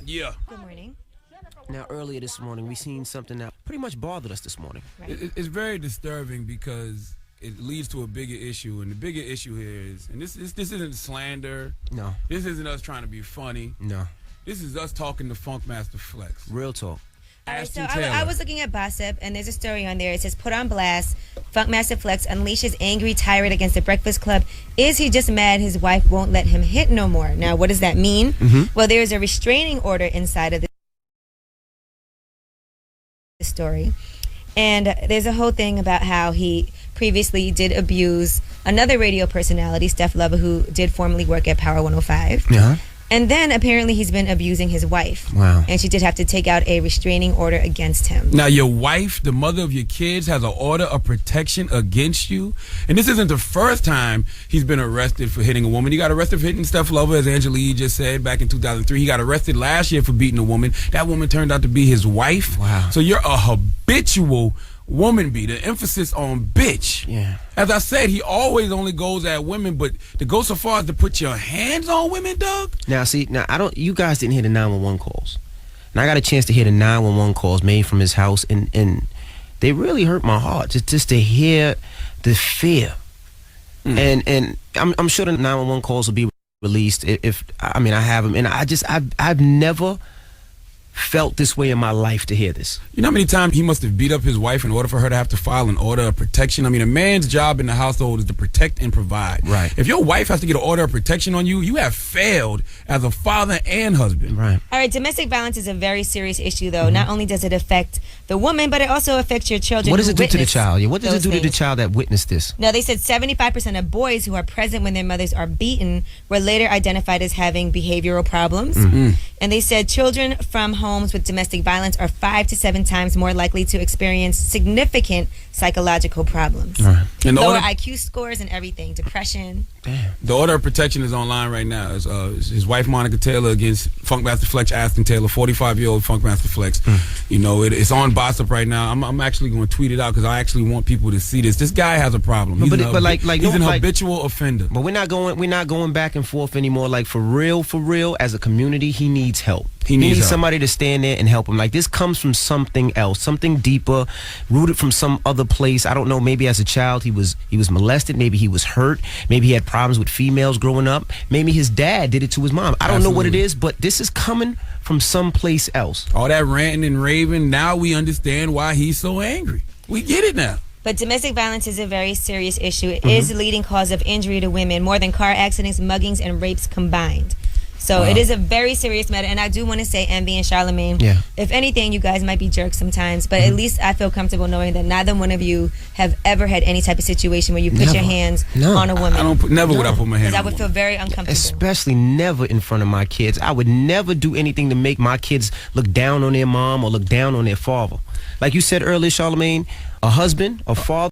Yeah. Good morning. Now, earlier this morning, we seen something that pretty much bothered us this morning. Right. It's very disturbing because it leads to a bigger issue, and the bigger issue here is, and this isn't slander. No. This isn't us trying to be funny. No. This is us talking to Funkmaster Flex. Real talk. All right, so Ashton Taylor. I was looking at Gossip, and there's a story on there. It says, put on blast, Funkmaster Flex unleashes angry tirade against the Breakfast Club. Is he just mad his wife won't let him hit no more? Now, what does that mean? Well, there's a restraining order inside of the story. And there's a whole thing about how he previously did abuse another radio personality, Steph Lover, who did formerly work at Power 105. Yeah. And then apparently he's been abusing his wife. Wow. And she did have to take out a restraining order against him. Now, your wife, the mother of your kids, has an order of protection against you. And this isn't the first time he's been arrested for hitting a woman. He got arrested for hitting Steph Lover, as Angela just said, back in 2003. He got arrested last year for beating a woman. That woman turned out to be his wife. Wow. So you're a habitual woman beater. Emphasis on bitch. Yeah. As I said, he always only goes at women, but to go so far as to put your hands on women, Doug? Now, see, you guys didn't hear the 911 calls. And I got a chance to hear the 911 calls made from his house, and they really hurt my heart just to hear the fear. And I'm sure the 911 calls will be released if I have them. And I've never felt this way in my life to hear this. You know how many times he must have beat up his wife in order for her to have to file an order of protection? I mean, a man's job in the household is to protect and provide. Right. If your wife has to get an order of protection on you, you have failed as a father and husband. Right. All right, domestic violence is a very serious issue, though. Not only does it affect the woman, but it also affects your children. What does it do to the witness child? What does it those do to the things. child that witnessed this? Now, they said 75% of boys who are present when their mothers are beaten were later identified as having behavioral problems. And they said children from homes with domestic violence are 5 to 7 times more likely to experience significant psychological problems. Right. And the Lower order, IQ scores and everything, depression. Damn. the order of protection is online right now. It's his wife, Monica Taylor, against Funkmaster Flex, Ashton Taylor, 45-year-old Funkmaster Flex. You know, it's on Gossip right now. I'm actually going to tweet it out because I actually want people to see this. This guy has a problem. He's an habitual offender. But we're not going back and forth anymore. Like for real, as a community, he needs help. He needs somebody to stand there and help him. Like this comes from something else, something deeper, rooted from some other place. I don't know. Maybe as a child he was molested. Maybe he was hurt. Maybe he had problems with females growing up. Maybe his dad did it to his mom. I don't know what it is, but this is coming from someplace else. All that ranting and raving. Now we understand why he's so angry. We get it now. But domestic violence is a very serious issue. It is the leading cause of injury to women, more than car accidents, muggings, and rapes combined. So it is a very serious matter, and I do want to say, Envy and Charlemagne, if anything, you guys might be jerks sometimes, but at least I feel comfortable knowing that neither one of you have ever had any type of situation where you put your hands on a woman. Never would I put my hands on a woman. Because I would feel very uncomfortable. Especially never in front of my kids. I would never do anything to make my kids look down on their mom or look down on their father. Like you said earlier, Charlemagne, a husband, a father.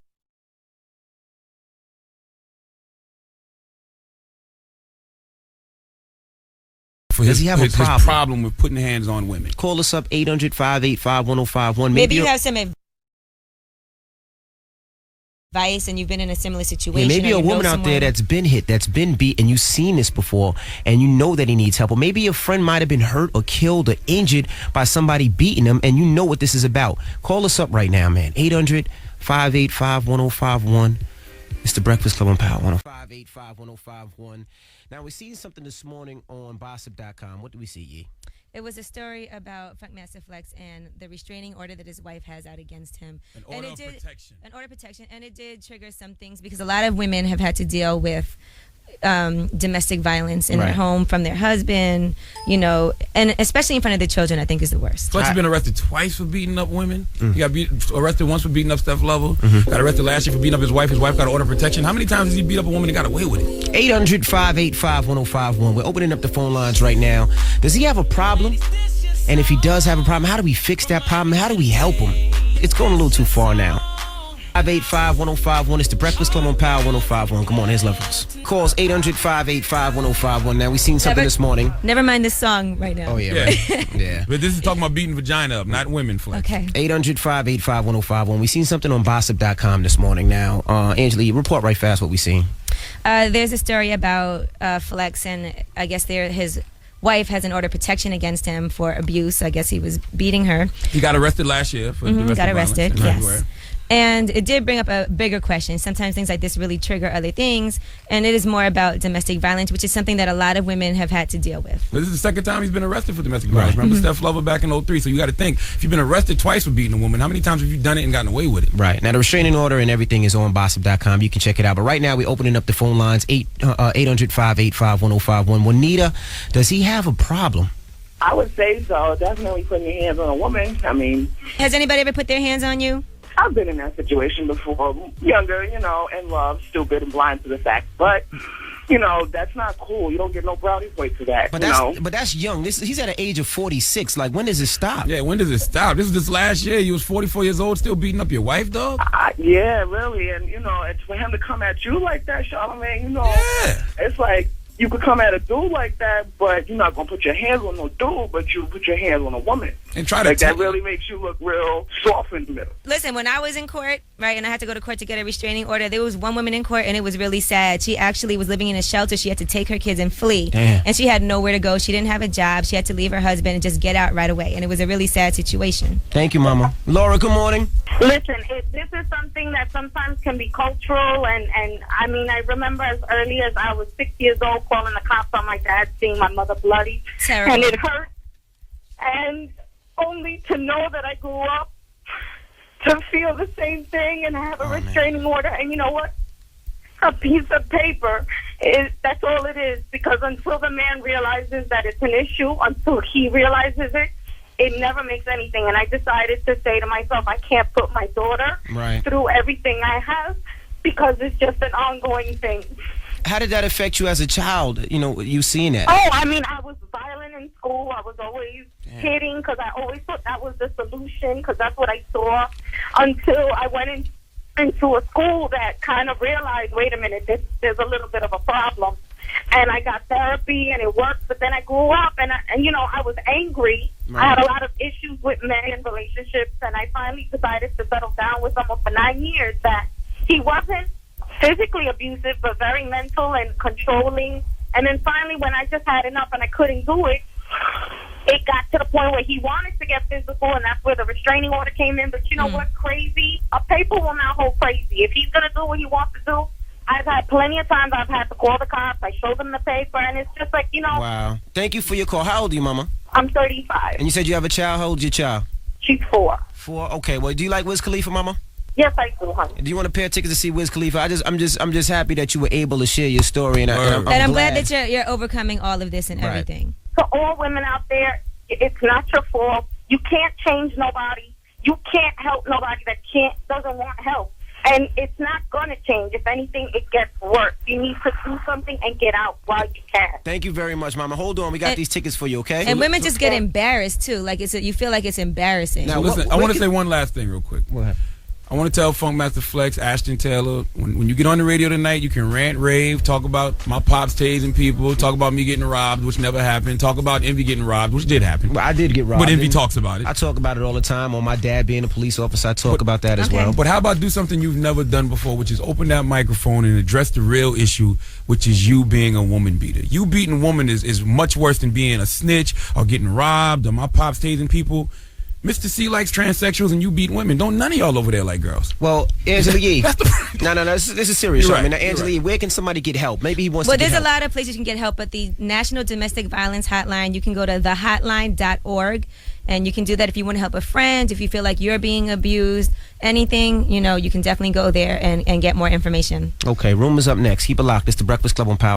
Does he have a problem? His problem with putting hands on women. Call us up, 800-585-1051. Maybe you have some advice and you've been in a similar situation. Maybe a woman out there that's been hit, that's been beat, and you've seen this before, and you know that he needs help. Or maybe a friend might have been hurt or killed or injured by somebody beating him, and you know what this is about. Call us up right now, man. 800-585-1051. It's the Breakfast Club on Power 105-885-1051. Now, we're seeing something this morning on Gossip.com. What do we see, Yee? It was a story about Funkmaster Flex and the restraining order that his wife has out against him. An order of protection. An order of protection. And it did trigger some things because a lot of women have had to deal with domestic violence in their home from their husband, you know, and especially in front of the children, I think is the worst. Flex has been arrested twice for beating up women. He got arrested once for beating up Steph Lover. Got arrested last year for beating up his wife. His wife got an order of protection. How many times has he beat up a woman and got away with it? 800-585-1051. We're opening up the phone lines right now. Does he have a problem? And if he does have a problem, how do we fix that problem? How do we help him? It's going a little too far now. 585-1051. It's the Breakfast Club on Power 105.1. Come on, here's Levels. Calls 800-585-1051. Now, we seen something this morning. Never mind this song right now. Oh, yeah, right. Yeah. But this is talking about beating vagina up, not women, Flex. Okay. 800-585-1051. We seen something on Gossip.com this morning. Now, Angela, you report right fast what we seen. There's a story about Flex and I guess his wife has an order of protection against him for abuse. I guess he was beating her. He got arrested last year for domestic got arrested, violence. yes. And it did bring up a bigger question. Sometimes things like this really trigger other things, and it is more about domestic violence, which is something that a lot of women have had to deal with. This is the second time he's been arrested for domestic violence. Remember Steph Lover back in 2003? So you got to think, if you've been arrested twice for beating a woman, how many times have you done it and gotten away with it? Right. Now, the restraining order and everything is on bossip.com. You can check it out. But right now, we're opening up the phone lines, 800-585-1051. Juanita, does he have a problem? I would say so. Definitely putting your hands on a woman. I mean... Has anybody ever put their hands on you? I've been in that situation before. Younger, in love, stupid and blind to the fact. But, that's not cool. You don't get no brownie points for that, But that's young. He's at an age of 46. Like, when does it stop? Yeah, when does it stop? This is this last year. You was 44 years old, still beating up your wife, dog? Yeah, really. And, it's for him to come at you like that, Charlamagne, Yeah. It's like, you could come at a dude like that, but you're not going to put your hands on no dude, but you put your hands on a woman. And try to that really makes you look real soft in the middle. Listen, when I was in court, right, and I had to go to court to get a restraining order, there was one woman in court, and it was really sad. She actually was living in a shelter. She had to take her kids and flee. Damn. And she had nowhere to go. She didn't have a job. She had to leave her husband and just get out right away. And it was a really sad situation. Thank you, Mama. Laura, good morning. Listen, this is something that sometimes can be cultural, and I mean, I remember as early as I was 6 years old calling the cops on my dad, seeing my mother bloody. Terrible. And it hurt. And only to know that I grew up to feel the same thing and have a restraining order. And you know what? A piece of paper, that's all it is. Because until the man realizes that it's an issue, until he realizes it, it never makes anything. And I decided to say to myself, I can't put my daughter through everything I have because it's just an ongoing thing. How did that affect you as a child, you seeing that? Oh, I mean, I was violent in school. I was always hitting because I always thought that was the solution because that's what I saw until I went into a school that kind of realized, wait a minute, there's a little bit of a problem. And I got therapy and it worked, but then I grew up and I was angry. Right. I had a lot of issues with men and relationships, and I finally decided to settle down with someone for 9 years that he wasn't physically abusive, but very mental and controlling. And then finally, when I just had enough and I couldn't do it, it got to the point where he wanted to get physical, and that's where the restraining order came in. But you know what's crazy? A paper will not hold crazy. If he's going to do what he wants to do, I've had plenty of times I've had to call the cops. I show them the paper, and it's just like, Wow. Thank you for your call. How old are you, Mama? I'm 35. And you said you have a child. How old's your child? She's 4. 4? Okay. Well, do you like Wiz Khalifa, Mama? Yes, I do, honey. Do you want a pair of tickets to see Wiz Khalifa? I'm just happy that you were able to share your story, and I'm glad that you're overcoming all of this and everything. To all women out there, it's not your fault. You can't change nobody. You can't help nobody that doesn't want help. And it's not going to change. If anything, it gets worse. You need to do something and get out while you can. Thank you very much, Mama. Hold on. We got these tickets for you, okay? And women just get embarrassed, too. Like, you feel like it's embarrassing. Now, listen, I want to say one last thing real quick. What happened? I want to tell Funkmaster Flex, Ashton Taylor, when you get on the radio tonight, you can rant, rave, talk about my pops tasing people, talk about me getting robbed, which never happened, talk about Envy getting robbed, which did happen. Well, I did get robbed. But Envy talks about it. I talk about it all the time. On my dad being a police officer, I talk about that as well. But how about do something you've never done before, which is open that microphone and address the real issue, which is you being a woman beater. You beating a woman is much worse than being a snitch or getting robbed or my pops tasing people. Mr. C likes transsexuals and you beat women. Don't none of y'all over there like girls. Well, Angela Yee. No, this is serious. Right. I mean, Angela Yee, where can somebody get help? Maybe he wants to get help. Well, there's a lot of places you can get help, but the National Domestic Violence Hotline, you can go to thehotline.org, and you can do that if you want to help a friend, if you feel like you're being abused, anything, you can definitely go there and get more information. Okay, Room is up next. Keep it locked. It's the Breakfast Club on Power.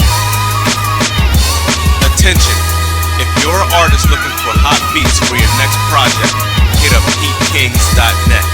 Attention. If you're an artist looking for hot beats for your next project, hit up heatkings.net.